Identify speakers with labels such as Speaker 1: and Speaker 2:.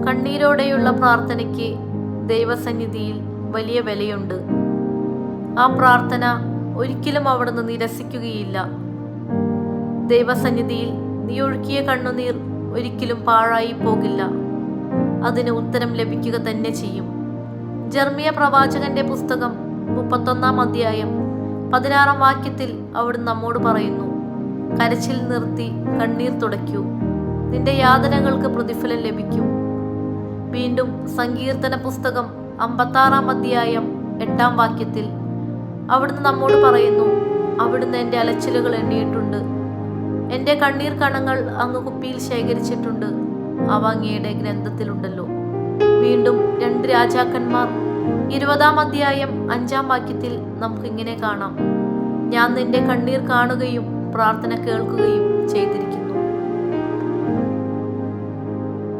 Speaker 1: കണ്ണീരോടെയുള്ള പ്രാർത്ഥനയ്ക്ക് ദൈവസന്നിധിയിൽ വലിയ വിലയുണ്ട്. ആ പ്രാർത്ഥന ഒരിക്കലും അവിടുന്ന് നിരസിക്കുകയില്ല. ദൈവസന്നിധിയിൽ നീ ഒഴുക്കിയ കണ്ണുനീർ ഒരിക്കലും പാഴായി പോകില്ല. അതിന് ഉത്തരം ലഭിക്കുക തന്നെ ചെയ്യും. ജെറമ്യ പ്രവാചകന്റെ പുസ്തകം 31-ാം അധ്യായം 16-ാം വാക്യത്തിൽ അവിടുന്ന് നമ്മോട് പറയുന്നു, കരച്ചിൽ നിർത്തി കണ്ണീർ തുടയ്ക്കൂ, നിന്റെ യാതനകൾക്ക് പ്രതിഫലം ലഭിക്കും. വീണ്ടും സങ്കീർത്തന പുസ്തകം 56-ാം അധ്യായം 8-ാം വാക്യത്തിൽ അവിടുന്ന് നമ്മോട് പറയുന്നു, അവിടുന്ന് എൻ്റെ അലച്ചിലുകൾ എണ്ണിയിട്ടുണ്ട്, എൻ്റെ കണ്ണീർ കണങ്ങൾ അങ്ങ് കുപ്പിയിൽ ശേഖരിച്ചിട്ടുണ്ട്, അവ അങ്ങയുടെ ഗ്രന്ഥത്തിലുണ്ടല്ലോ. വീണ്ടും 2 രാജാക്കന്മാർ 20-ാം അധ്യായം 5-ാം വാക്യത്തിൽ നമുക്കിങ്ങനെ കാണാം, ഞാൻ നിന്റെ കണ്ണീർ കാണുകയും പ്രാർത്ഥന കേൾക്കുകയും ചെയ്തിരിക്കുന്നു.